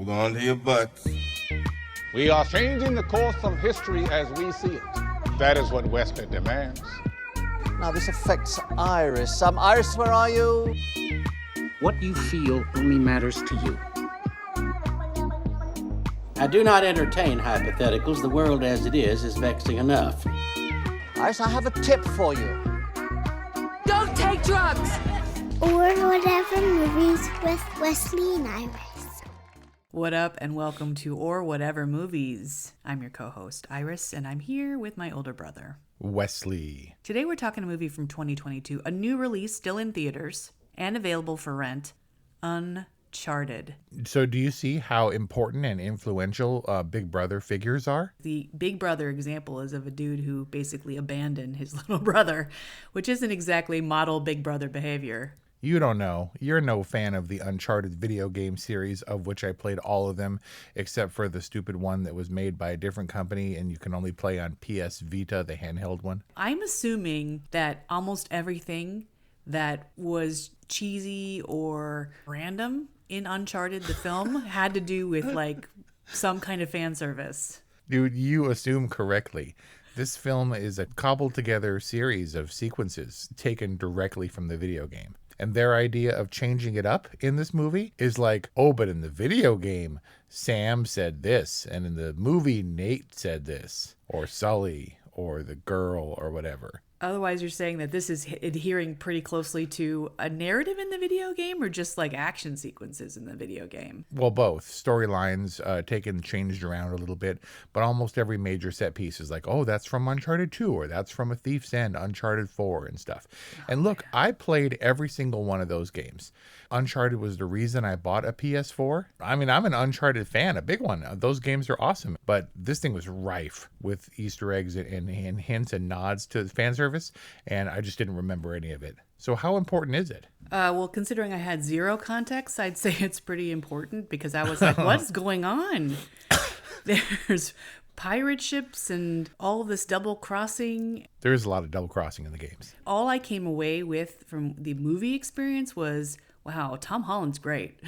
Hold on to your butts. We are changing the course of history as we see it. That is what Wesley demands. Now this affects Iris. Iris, where are you? What you feel only matters to you. I do not entertain hypotheticals. The world as it is vexing enough. Iris, I have a tip for you. Don't take drugs! Or Whatever Movies with Wesley and Iris. What up, and welcome to Or Whatever Movies. I'm your co-host, Iris, and I'm here with my older brother, Wesley. Today we're talking a movie from 2022, a new release still in theaters and available for rent, Uncharted. So do you see how important and influential Big Brother figures are? The Big Brother example is of a dude who basically abandoned his little brother, which isn't exactly model Big Brother behavior. You don't know. You're no fan of the Uncharted video game series, of which I played all of them, except for the stupid one that was made by a different company and you can only play on PS Vita, the handheld one. I'm assuming that almost everything that was cheesy or random in Uncharted, the film, had to do with like some kind of fan service. Dude, you assume correctly. This film is a cobbled together series of sequences taken directly from the video game. And their idea of changing it up in this movie is like, oh, but in the video game, Sam said this. And in the movie, Nate said this. Or Sully. Or the girl. Or whatever. Otherwise, you're saying that this is adhering pretty closely to a narrative in the video game or just like action sequences in the video game? Well, both. Storylines taken, changed around a little bit, but almost every major set piece is like, oh, that's from Uncharted 2 or that's from A Thief's End, Uncharted 4 and stuff. And look, I played every single one of those games. Uncharted was the reason I bought a PS4. I mean, I'm an Uncharted fan, a big one. Those games are awesome, but this thing was rife with Easter eggs and hints and nods to fan service, and I just didn't remember any of it. So how important is it? Well, considering I had zero context, I'd say it's pretty important because I was like, what's going on? There's pirate ships and all of this double crossing. There's a lot of double crossing in the games. All I came away with from the movie experience was, wow, Tom Holland's great.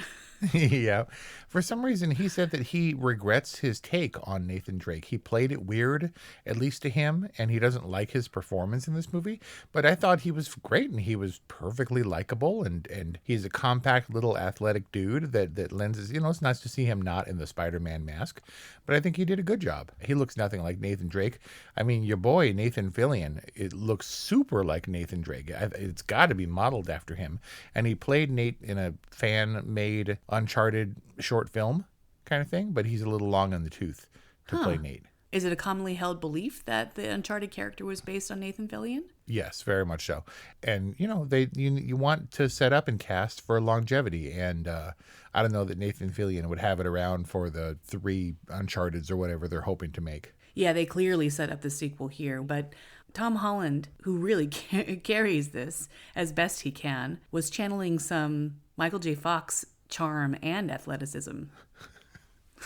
Yeah. For some reason, he said that he regrets his take on Nathan Drake. He played it weird, at least to him, and he doesn't like his performance in this movie. But I thought he was great, and he was perfectly likable, and he's a compact little athletic dude that lends, it's nice to see him not in the Spider-Man mask. But I think he did a good job. He looks nothing like Nathan Drake. I mean, your boy, Nathan Fillion, it looks super like Nathan Drake. It's got to be modeled after him. And he played Nate in a fan-made Uncharted short film kind of thing, but he's a little long on the tooth to play Nate. Is it a commonly held belief that the Uncharted character was based on Nathan Fillion? Yes, very much so. And, you want to set up and cast for longevity. And I don't know that Nathan Fillion would have it around for the 3 Uncharteds or whatever they're hoping to make. Yeah, they clearly set up the sequel here, but Tom Holland, who really carries this as best he can, was channeling some Michael J. Fox charm and athleticism.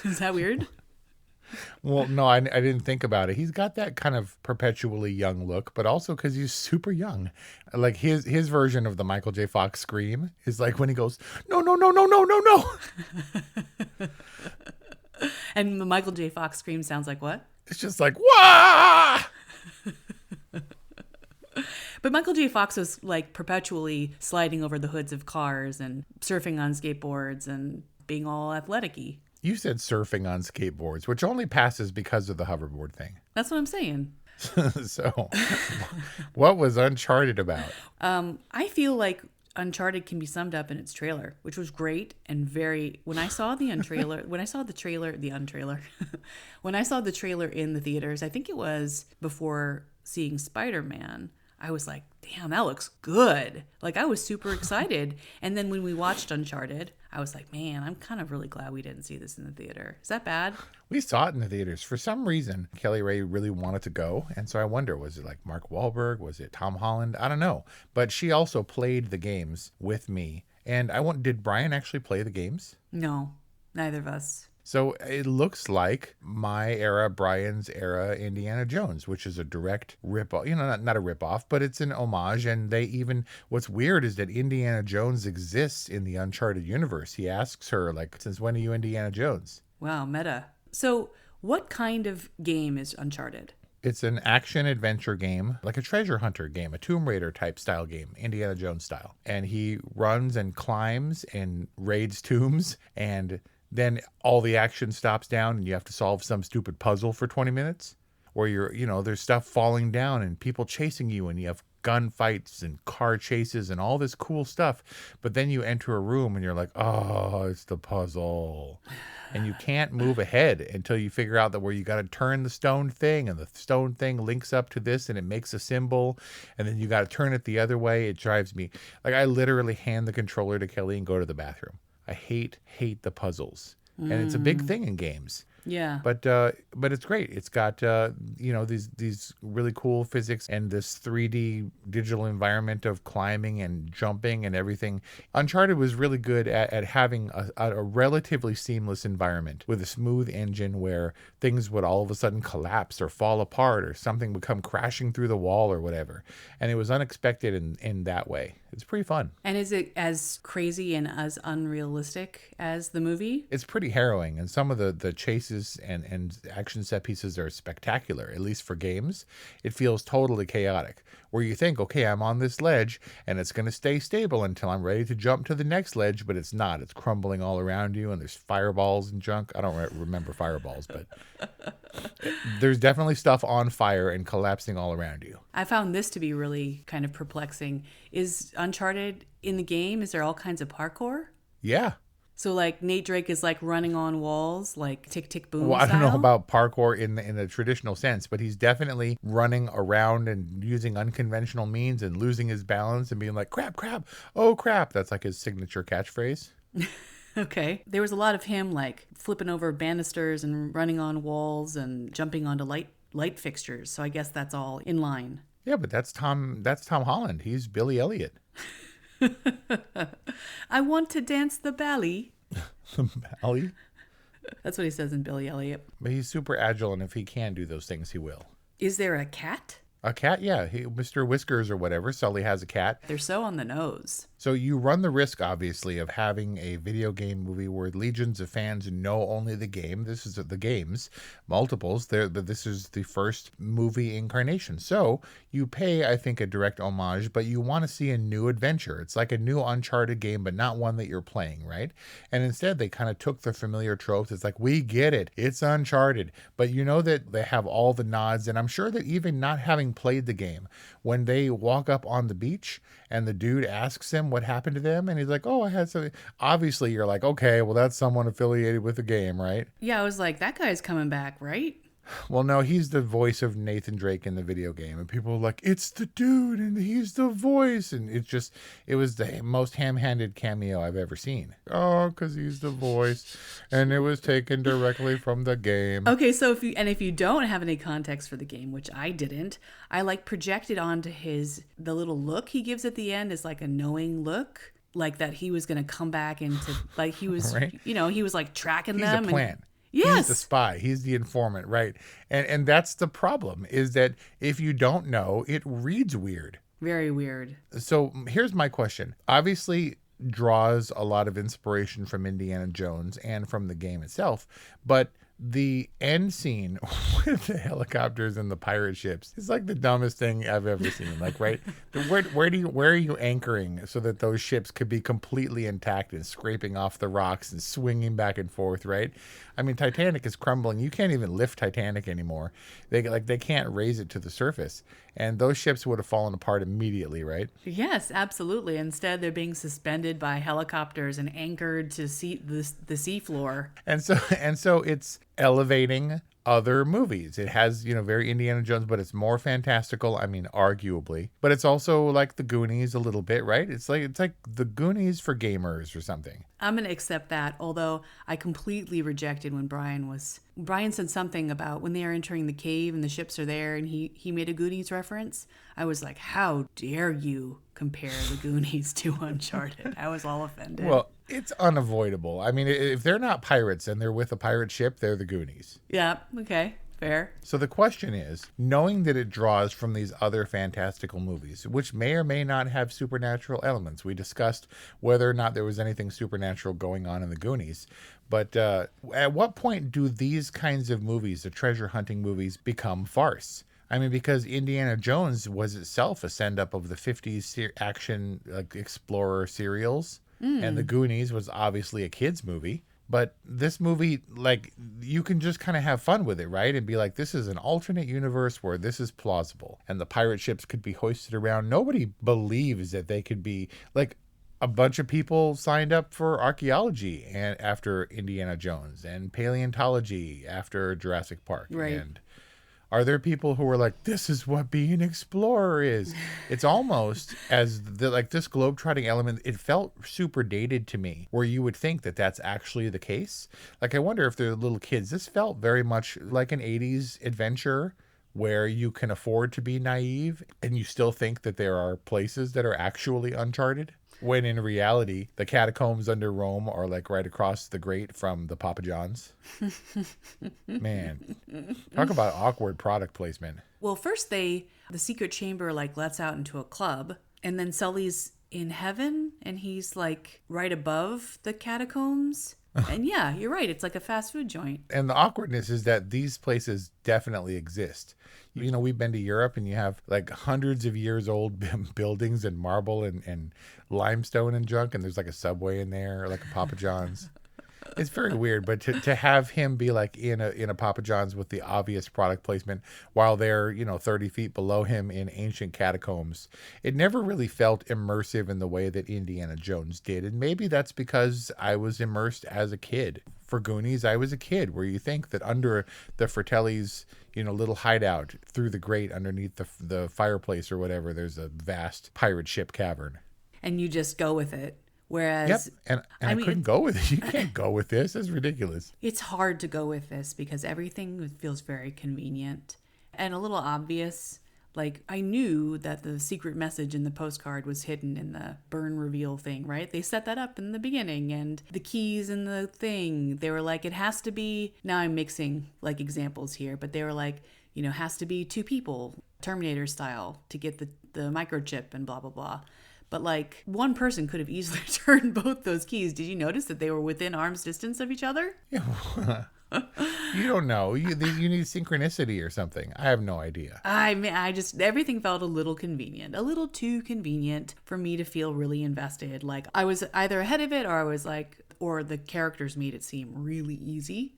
Is that weird? Well, no, I didn't think about it. He's got that kind of perpetually young look, but also because he's super young. Like his version of the Michael J. Fox scream is like when he goes, no, no, no, no, no, no, no. And the Michael J. Fox scream sounds like what? It's just like, wah! But Michael J. Fox was like perpetually sliding over the hoods of cars and surfing on skateboards and being all athletic-y. You said surfing on skateboards, which only passes because of the hoverboard thing. That's what I'm saying. So, what was Uncharted about? I feel like Uncharted can be summed up in its trailer, which was great and very. When I saw the trailer in the theaters, I think it was before seeing Spider-Man. I was like, damn, that looks good. Like, I was super excited. And then when we watched Uncharted, I was like, man, I'm kind of really glad we didn't see this in the theater. Is that bad? We saw it in the theaters. For some reason, Kelly Ray really wanted to go. And so I wonder, was it like Mark Wahlberg? Was it Tom Holland? I don't know. But she also played the games with me. And did Brian actually play the games? No, neither of us. So it looks like my era, Brian's era, Indiana Jones, which is a direct rip-off. Not a rip-off, but it's an homage. And what's weird is that Indiana Jones exists in the Uncharted universe. He asks her, like, since when are you Indiana Jones? Wow, meta. So what kind of game is Uncharted? It's an action-adventure game, like a treasure hunter game, a Tomb Raider type style game, Indiana Jones style. And he runs and climbs and raids tombs, and then all the action stops down and you have to solve some stupid puzzle for 20 minutes. Or there's stuff falling down and people chasing you, and you have gunfights and car chases and all this cool stuff. But then you enter a room and you're like, oh, it's the puzzle. And you can't move ahead until you figure out that where you got to turn the stone thing, and the stone thing links up to this and it makes a symbol. And then you got to turn it the other way. It drives me. Like, I literally hand the controller to Kelly and go to the bathroom. I hate the puzzles. And it's a big thing in games. Yeah. But it's great. It's got these really cool physics and this 3D digital environment of climbing and jumping and everything. Uncharted was really good at having a relatively seamless environment with a smooth engine where things would all of a sudden collapse or fall apart, or something would come crashing through the wall or whatever. And it was unexpected in that way. It's pretty fun. And is it as crazy and as unrealistic as the movie? It's pretty harrowing, and some of the chases and action set pieces are spectacular, at least for games. It feels totally chaotic, where you think, okay, I'm on this ledge, and it's going to stay stable until I'm ready to jump to the next ledge, but it's not. It's crumbling all around you, and there's fireballs and junk. I don't remember fireballs, but there's definitely stuff on fire and collapsing all around you. I found this to be really kind of perplexing. Is Uncharted in the game, is there all kinds of parkour? Yeah. So like Nate Drake is like running on walls, like tick tick boom Well, I don't know style? about parkour in the traditional sense, but he's definitely running around and using unconventional means and losing his balance and being like, crap, oh crap. That's like his signature catchphrase. Okay. There was a lot of him like flipping over banisters and running on walls and jumping onto light fixtures. So I guess that's all in line. Yeah, but that's Tom Holland. He's Billy Elliot. I want to dance the ballet. Ballet? That's what he says in Billy Elliot. But he's super agile, and if he can do those things, he will. Is there a cat? A cat? Yeah. Mr. Whiskers or whatever. Sully has a cat. They're so on the nose. So you run the risk, obviously, of having a video game movie where legions of fans know only the game. This is the games, multiples. But this is the first movie incarnation. So you pay, I think, a direct homage, but you want to see a new adventure. It's like a new Uncharted game, but not one that you're playing, right? And instead, they kind of took the familiar tropes. It's like, we get it. It's Uncharted. But you know that they have all the nods. And I'm sure that even not having played the game, when they walk up on the beach and the dude asks him what happened to them, and he's like, oh, I had something. Obviously, you're like, okay, well, that's someone affiliated with the game, right? Yeah, I was like, that guy's coming back, right? Well, no, he's the voice of Nathan Drake in the video game, and people are like, it's the dude, and he's the voice, and it was the most ham-handed cameo I've ever seen. Oh, because he's the voice, and it was taken directly from the game. Okay, so if you don't have any context for the game, which I didn't, I like projected onto the little look he gives at the end is like a knowing look, like that he was going to come back into, like he was, Right. He was like tracking He's them. a plan. Yes. He's the spy. He's the informant, right? And that's the problem, is that if you don't know, it reads weird. Very weird. So here's my question. Obviously draws a lot of inspiration from Indiana Jones and from the game itself, but the end scene with the helicopters and the pirate ships is like the dumbest thing I've ever seen. Like, right? Where are you anchoring so that those ships could be completely intact and scraping off the rocks and swinging back and forth, right? I mean, Titanic is crumbling. You can't even lift Titanic anymore. They can't raise it to the surface. And those ships would have fallen apart immediately, right? Yes, absolutely. Instead, they're being suspended by helicopters and anchored to the seafloor. And so it's elevating other movies. It has, very Indiana Jones, but it's more fantastical. I mean, arguably, but it's also like the Goonies a little bit, right? It's like the Goonies for gamers or something. I'm going to accept that, although I completely rejected when Brian said something about when they are entering the cave and the ships are there, and he made a Goonies reference. I was like, how dare you compare the Goonies to Uncharted? I was all offended. Well, It's unavoidable. I mean, if they're not pirates and they're with a pirate ship, they're the Goonies. Yeah, okay, fair. So the question is, knowing that it draws from these other fantastical movies, which may or may not have supernatural elements, we discussed whether or not there was anything supernatural going on in the Goonies. But at what point do these kinds of movies, the treasure hunting movies, become farce? I mean, because Indiana Jones was itself a send-up of the 50s action explorer serials, and the Goonies was obviously a kid's movie. But this movie, like, you can just kind of have fun with it, right? And be like, this is an alternate universe where this is plausible. And the pirate ships could be hoisted around. Nobody believes that they could be, like, a bunch of people signed up for archaeology and after Indiana Jones and paleontology after Jurassic Park. Right. And are there people who are like, this is what being an explorer is? It's almost as like this globetrotting element, it felt super dated to me, where you would think that that's actually the case. Like, I wonder if they're little kids. This felt very much like an 80s adventure where you can afford to be naive and you still think that there are places that are actually uncharted. When in reality, the catacombs under Rome are like right across the grate from the Papa John's. Man, talk about awkward product placement. Well, first the secret chamber like lets out into a club, and then Sully's in heaven and he's like right above the catacombs. And yeah, you're right. It's like a fast food joint. And the awkwardness is that these places definitely exist. You know, we've been to Europe and you have like hundreds of years old buildings and marble and limestone and junk. And there's like a Subway in there, or like a Papa John's. It's very weird, but to have him be like in a Papa John's with the obvious product placement while they're, 30 feet below him in ancient catacombs, it never really felt immersive in the way that Indiana Jones did. And maybe that's because I was immersed as a kid. For Goonies, I was a kid, where you think that under the Fratelli's, little hideout through the grate underneath the fireplace or whatever, there's a vast pirate ship cavern. And you just go with it. Whereas, yep. And I couldn't go with it. You can't go with this. It's ridiculous. It's hard to go with this because everything feels very convenient and a little obvious. Like, I knew that the secret message in the postcard was hidden in the burn reveal thing, right? They set that up in the beginning, and the keys in the thing, they were like, it has to be, now I'm mixing like examples here, but they were like, has to be two people, Terminator style, to get the microchip and blah, blah, blah. But like, one person could have easily turned both those keys. Did you notice that they were within arm's distance of each other? Yeah. You don't know. You need synchronicity or something. I have no idea. I mean, everything felt a little convenient, a little too convenient for me to feel really invested. Like, I was either ahead of it or the characters made it seem really easy.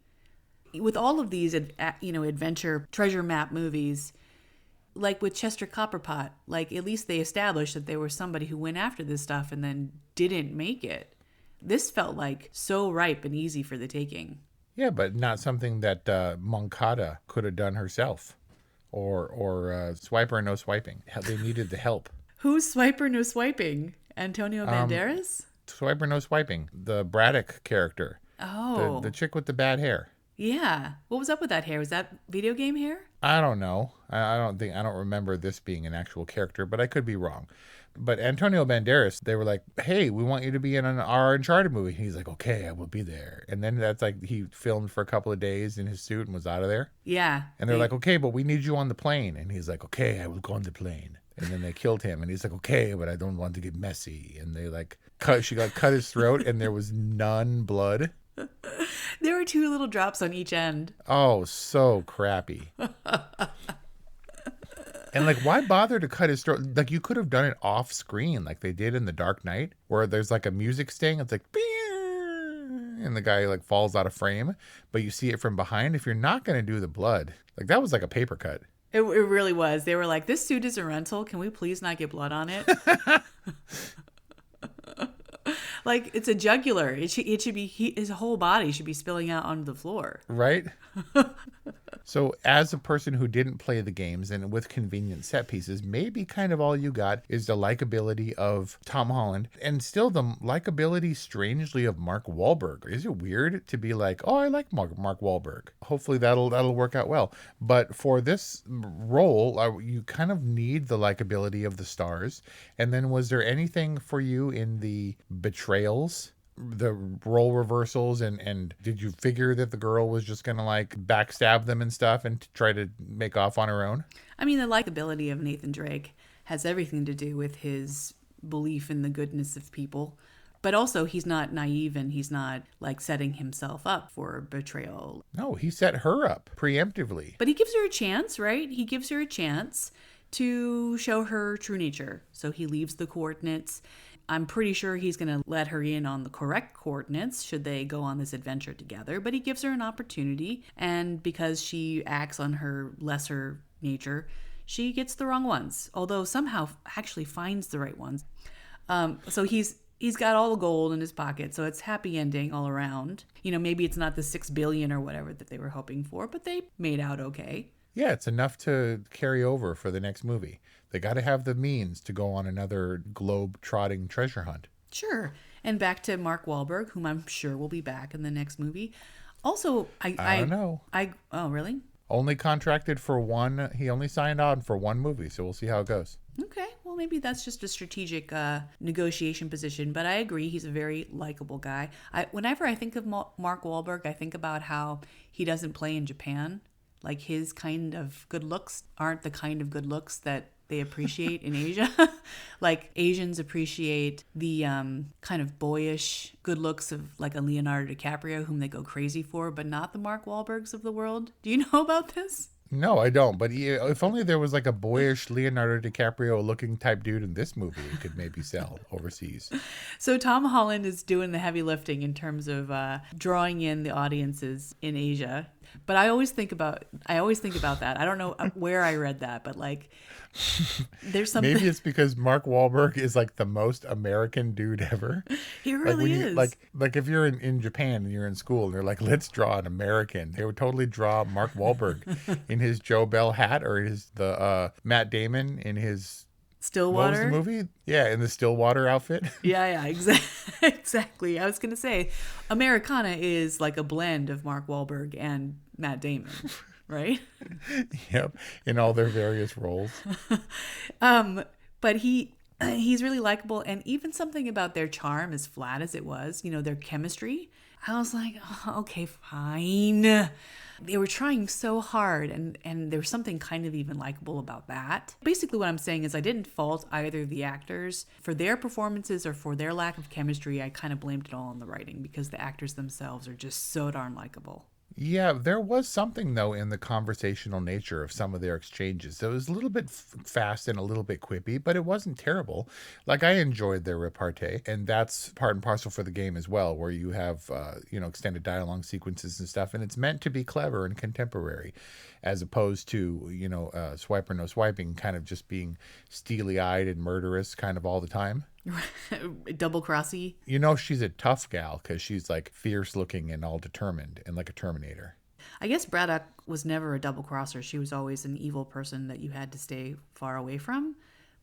With all of these, adventure treasure map movies, like with Chester Copperpot, like at least they established that there was somebody who went after this stuff and then didn't make it. This felt like so ripe and easy for the taking. Yeah, but not something that Moncada could have done herself, or Swiper No Swiping. They needed the help. Who's Swiper No Swiping? Antonio Banderas? Swiper No Swiping, the Braddock character. Oh, the chick with the bad hair. Yeah. What was up with that hair? Was that video game hair? I don't know. I don't remember this being an actual character, but I could be wrong. But Antonio Banderas, they were like, hey, we want you to be in our Uncharted movie. And he's like, okay, I will be there. And then that's like, he filmed for a couple of days in his suit and was out of there. Yeah. And they're like, okay, but we need you on the plane. And he's like, okay, I will go on the plane. And then they killed him. And he's like, okay, but I don't want to get messy. And they like, she got cut his throat and there was none blood. There were 2 little drops on each end. Oh, so crappy. And like, why bother to cut his throat? Like, you could have done it off screen like they did in The Dark Knight, where there's like a music sting. It's like, and the guy like falls out of frame, but you see it from behind. If you're not going to do the blood, like that was like a paper cut. It really was. They were like, this suit is a rental. Can we please not get blood on it? Like, it's a jugular. It should be, his whole body should be spilling out onto the floor. Right? So as a person who didn't play the games and with convenient set pieces, maybe kind of all you got is the likability of Tom Holland and still the likability, strangely, of Mark Wahlberg. Is it weird to be like, oh, I like Mark Wahlberg? Hopefully that'll work out well. But for this role, you kind of need the likability of the stars. And then was there anything for you in the betrayals the role reversals, and did you figure that the girl was just gonna like backstab them and stuff and try to make off on her own? I mean, the likability of Nathan Drake has everything to do with his belief in the goodness of people. But also, he's not naive and he's not like setting himself up for betrayal. No, he set her up preemptively. But he gives her a chance, right? He gives her a chance to show her true nature. So he leaves the coordinates. I'm pretty sure he's going to let her in on the correct coordinates should they go on this adventure together. But he gives her an opportunity. And because she acts on her lesser nature, she gets the wrong ones. Although somehow actually finds the right ones. So he's got all the gold in his pocket, so it's happy ending all around. You know, maybe it's not the $6 billion or whatever that they were hoping for, but they made out okay. Yeah, it's enough to carry over for the next movie. They got to have the means to go on another globe-trotting treasure hunt. Sure. And back to Mark Wahlberg, whom I'm sure will be back in the next movie. Also, I don't know. Oh, really? Only contracted for one. He only signed on for one movie, so we'll see how it goes. Okay, well, maybe that's just a strategic negotiation position, but I agree he's a very likable guy. Whenever I think of Mark Wahlberg, I think about how he doesn't play in Japan. Like, his kind of good looks aren't the kind of good looks that they appreciate in Asia. Like, Asians appreciate the kind of boyish good looks of like a Leonardo DiCaprio, whom they go crazy for, but not the Mark Wahlbergs of the world. Do you know about this? No, I don't. But if only there was like a boyish Leonardo DiCaprio looking type dude in this movie, we could maybe sell overseas. So Tom Holland is doing the heavy lifting in terms of drawing in the audiences in Asia. But I always think about that. I don't know where I read that, but like, there's something. Maybe it's because Mark Wahlberg is like the most American dude ever. He really is. Like if you're in Japan and you're in school and they're like, let's draw an American, they would totally draw Mark Wahlberg in his Joe Bell hat, or the Matt Damon in his Stillwater. What was the movie? Yeah, in the Stillwater outfit. Yeah, exactly. I was gonna say, Americana is like a blend of Mark Wahlberg and Matt Damon, right? Yep, in all their various roles. But he's really likable, and even something about their charm, as flat as it was, their chemistry. I was like, oh, okay, fine. They were trying so hard, and there was something kind of even likable about that. Basically, what I'm saying is I didn't fault either of the actors for their performances or for their lack of chemistry. I kind of blamed it all on the writing because the actors themselves are just so darn likable. Yeah, there was something, though, in the conversational nature of some of their exchanges. It was a little bit fast and a little bit quippy, but it wasn't terrible. Like, I enjoyed their repartee, and that's part and parcel for the game as well, where you have, extended dialogue sequences and stuff, and it's meant to be clever and contemporary, as opposed to, swipe or no swiping, kind of just being steely-eyed and murderous kind of all the time. Double crossy. She's a tough gal because she's like fierce looking and all determined and like a Terminator. I guess Braddock was never a double crosser. She was always an evil person that you had to stay far away from.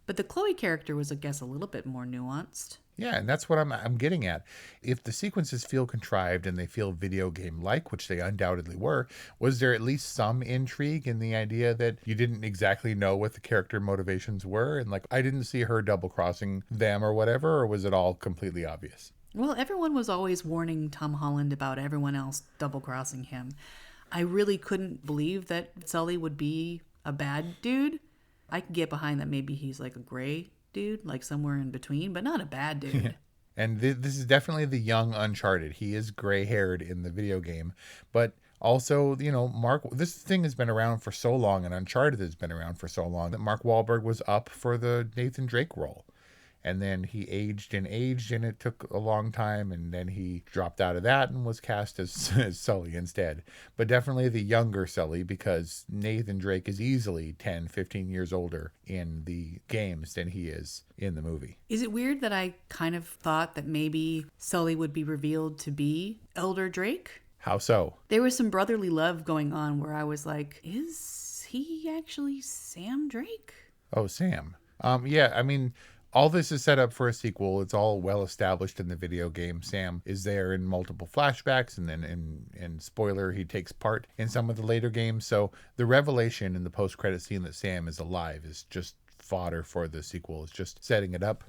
But the Chloe character was, I guess, a little bit more nuanced. Yeah, and that's what I'm getting at. If the sequences feel contrived and they feel video game-like, which they undoubtedly were, was there at least some intrigue in the idea that you didn't exactly know what the character motivations were? And like, I didn't see her double-crossing them or whatever, or was it all completely obvious? Well, everyone was always warning Tom Holland about everyone else double-crossing him. I really couldn't believe that Sully would be a bad dude. I could get behind that maybe he's like a gray dude, like somewhere in between, but not a bad dude. Yeah. And this is definitely the young Uncharted. He is gray-haired in the video game, but also, Mark, this thing has been around for so long, and Uncharted has been around for so long, that Mark Wahlberg was up for the Nathan Drake role. And then he aged, and it took a long time, and then he dropped out of that and was cast as Sully instead. But definitely the younger Sully, because Nathan Drake is easily 10, 15 years older in the games than he is in the movie. Is it weird that I kind of thought that maybe Sully would be revealed to be Elder Drake? How so? There was some brotherly love going on where I was like, is he actually Sam Drake? Oh, Sam. Yeah, I mean, all this is set up for a sequel. It's all well established in the video game. Sam is there in multiple flashbacks, and then in spoiler, he takes part in some of the later games. So the revelation in the post-credit scene that Sam is alive is just fodder for the sequel. It's just setting it up.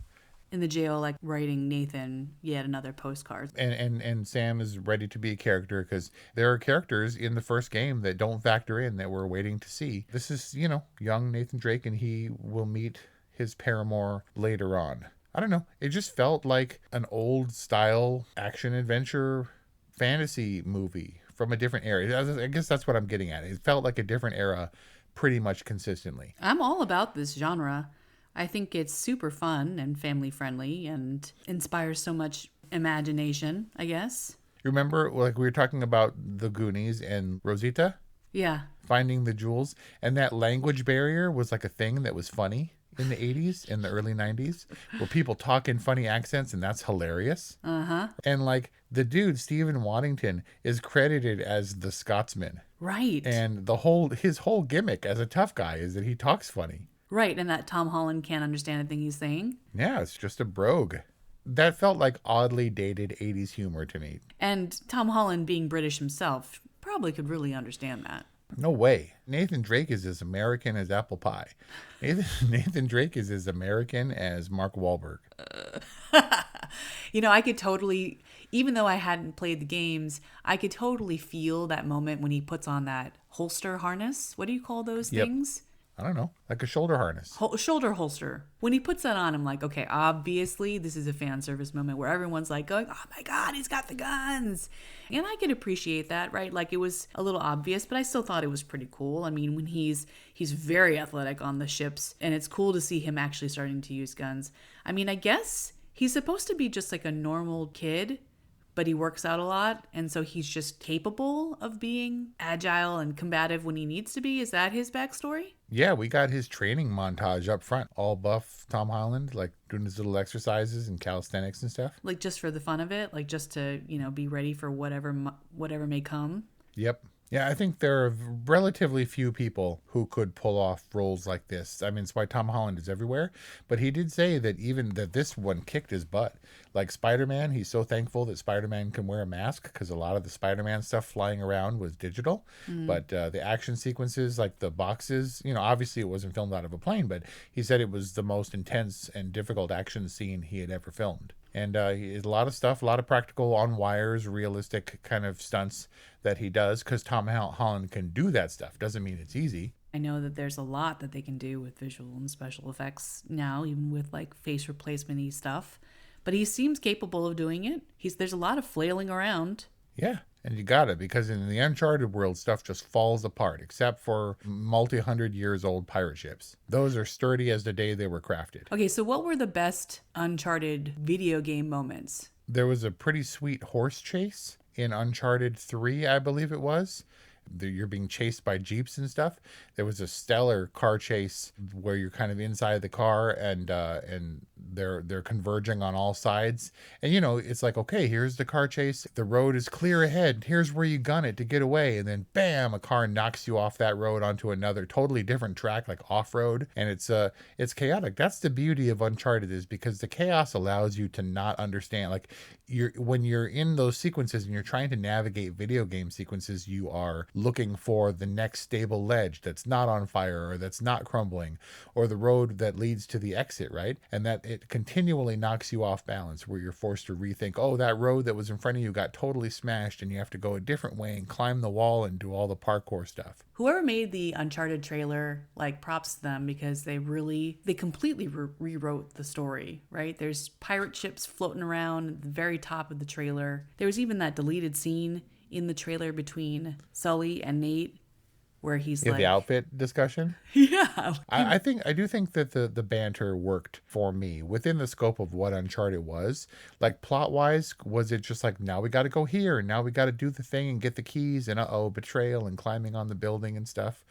in the jail, like writing Nathan yet another postcard. And Sam is ready to be a character because there are characters in the first game that don't factor in that we're waiting to see. This is, young Nathan Drake, and he will meet his paramour later on. I don't know. It just felt like an old style action adventure fantasy movie from a different era. I guess that's what I'm getting at. It felt like a different era pretty much consistently. I'm all about this genre. I think it's super fun and family friendly and inspires so much imagination, I guess. Remember, like we were talking about the Goonies and Rosita Yeah. finding the jewels, and that language barrier was like a thing that was funny in the 80s and the early 90s, where people talk in funny accents, and that's hilarious. Uh-huh. And like the dude, Stephen Waddington, is credited as the Scotsman. Right. And his whole gimmick as a tough guy is that he talks funny. Right, and that Tom Holland can't understand anything he's saying. Yeah, it's just a brogue. That felt like oddly dated 80s humor to me. And Tom Holland, being British himself, probably could really understand that. No way. Nathan Drake is as American as apple pie. Nathan Drake is as American as Mark Wahlberg. I could totally, even though I hadn't played the games, I could totally feel that moment when he puts on that holster harness. What do you call those Yep. things? I don't know, like a shoulder harness. Shoulder holster. When he puts that on, I'm like, okay, obviously this is a fan service moment where everyone's like going, oh my God, he's got the guns. And I could appreciate that, right? Like it was a little obvious, but I still thought it was pretty cool. I mean, when he's very athletic on the ships, and it's cool to see him actually starting to use guns. I mean, I guess he's supposed to be just like a normal kid, but he works out a lot, and so he's just capable of being agile and combative when he needs to be. Is that his backstory? Yeah, we got his training montage up front. All buff Tom Holland, like doing his little exercises and calisthenics and stuff. Like just for the fun of it, like just to, be ready for whatever may come. Yep. Yeah, I think there are relatively few people who could pull off roles like this. I mean, it's why Tom Holland is everywhere. But he did say that that this one kicked his butt. Like Spider-Man, he's so thankful that Spider-Man can wear a mask because a lot of the Spider-Man stuff flying around was digital. But the action sequences, like the boxes, obviously it wasn't filmed out of a plane, but he said it was the most intense and difficult action scene he had ever filmed. And a lot of stuff, a lot of practical on wires, realistic kind of stunts that he does because Tom Holland can do that stuff. Doesn't mean it's easy. I know that there's a lot that they can do with visual and special effects now, even with like face replacement-y stuff. But he seems capable of doing it. There's a lot of flailing around. Yeah, and you got it, because in the Uncharted world, stuff just falls apart, except for multi-hundred years old pirate ships. Those are sturdy as the day they were crafted. Okay, so what were the best Uncharted video game moments? There was a pretty sweet horse chase in Uncharted 3, I believe it was. You're being chased by jeeps and stuff. There was a stellar car chase where you're kind of inside the car and they're converging on all sides. And it's like, okay, here's the car chase. The road is clear ahead. Here's where you gun it to get away. And then bam, a car knocks you off that road onto another totally different track, like off-road. And it's chaotic. That's the beauty of Uncharted, is because the chaos allows you to not understand. Like when you're in those sequences and you're trying to navigate video game sequences, you are looking for the next stable ledge that's not on fire or that's not crumbling, or the road that leads to the exit, right? And that it continually knocks you off balance, where you're forced to rethink, oh, that road that was in front of you got totally smashed and you have to go a different way and climb the wall and do all the parkour stuff. Whoever made the Uncharted trailer, like, props to them, because they completely rewrote the story, right? There's pirate ships floating around at the very top of the trailer. There was even that deleted scene in the trailer between Sully and Nate where he's like... the outfit discussion? Yeah. I do think that the banter worked for me within the scope of what Uncharted was. Like, plot-wise, was it just like, now we got to go here, and now we got to do the thing and get the keys, and betrayal and climbing on the building and stuff.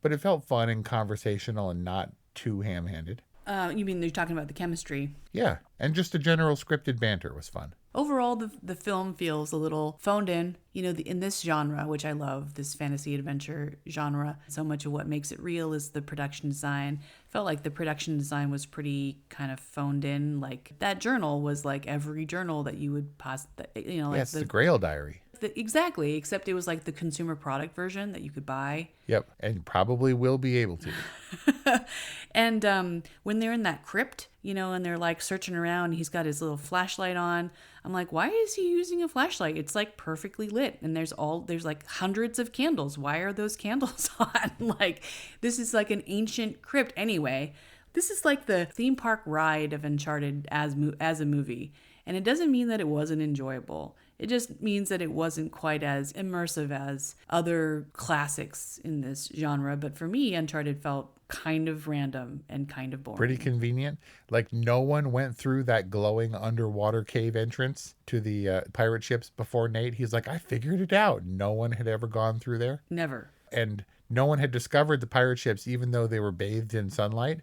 But it felt fun and conversational and not too ham-handed. You mean you're talking about the chemistry? Yeah, and just the general scripted banter was fun. Overall, the film feels a little phoned in. In this genre, which I love, this fantasy adventure genre, so much of what makes it real is the production design. Felt like the production design was pretty kind of phoned in. Like, that journal was like every journal that you would it's the Grail Diary. Exactly, except it was like the consumer product version that you could buy. Yep. And probably will be able to. And when they're in that crypt, and they're like searching around, he's got his little flashlight on. I'm like, why is he using a flashlight? It's like perfectly lit, and there's like hundreds of candles. Why are those candles on? Like, this is like an ancient crypt. Anyway, this is like the theme park ride of Uncharted as a movie, and it doesn't mean that it wasn't enjoyable. It just means that it wasn't quite as immersive as other classics in this genre. But for me, Uncharted felt kind of random and kind of boring. Pretty convenient. Like, no one went through that glowing underwater cave entrance to the pirate ships before Nate. He's like, I figured it out. No one had ever gone through there. Never. And no one had discovered the pirate ships, even though they were bathed in sunlight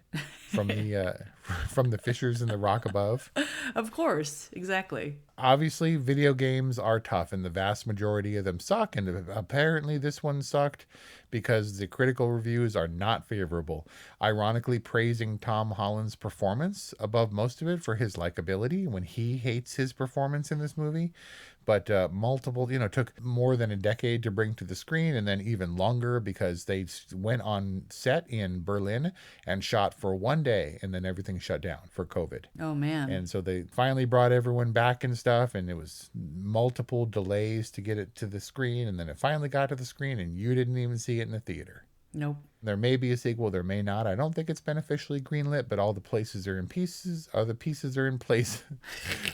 from the fissures in the rock above. Of course, exactly. Obviously, video games are tough, and the vast majority of them suck. And apparently, this one sucked because the critical reviews are not favorable. Ironically, praising Tom Holland's performance above most of it for his likability when he hates his performance in this movie. But took more than a decade to bring to the screen, and then even longer because they went on set in Berlin and shot for one day, and then everything shut down for COVID. Oh, man. And so they finally brought everyone back and stuff, and it was multiple delays to get it to the screen, and then it finally got to the screen, and you didn't even see it in the theater. Nope. There may be a sequel, there may not. I don't think it's been officially greenlit, but all the pieces are in place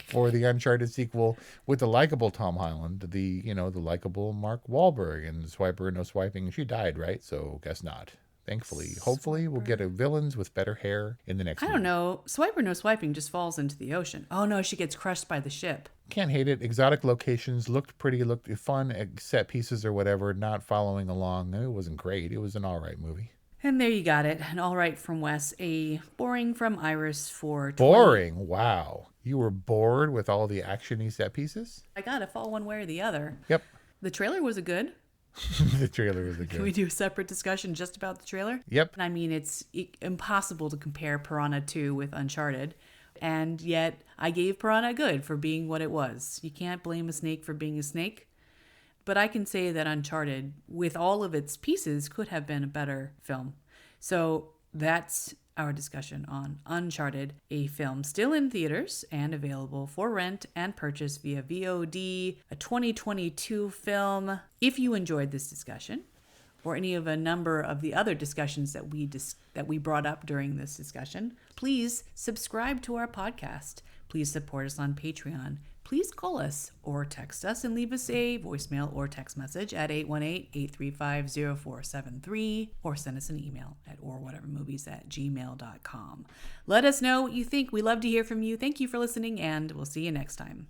for the Uncharted sequel with the likable Tom Holland, the likable Mark Wahlberg, and Swiper No Swiping. She died, right? So guess not. Thankfully, hopefully, we'll get a villains with better hair in the next I don't know. Swiper No Swiping just falls into the ocean. Oh, no, she gets crushed by the ship. Can't hate it. Exotic locations looked pretty, looked fun, set pieces or whatever, not following along. It wasn't great. It was an all right movie. And there you got it. An all right from Wes. A boring from Iris for 20. Boring? Wow. You were bored with all the action-y set pieces? I gotta fall one way or the other. Yep. The trailer was good. The trailer was good. Can we do a separate discussion just about the trailer? Yep. I mean, it's impossible to compare Piranha 2 with Uncharted. And yet, I gave Piranha good for being what it was. You can't blame a snake for being a snake. But I can say that Uncharted, with all of its pieces, could have been a better film. So that's our discussion on Uncharted, a film still in theaters and available for rent and purchase via VOD, a 2022 film. If you enjoyed this discussion, or any of a number of the other discussions that we brought up during this discussion, please subscribe to our podcast. Please support us on Patreon. Please call us or text us and leave us a voicemail or text message at 818-835-0473 or send us an email at orwhatevermovies@gmail.com. Let us know what you think. We love to hear from you. Thank you for listening, and we'll see you next time.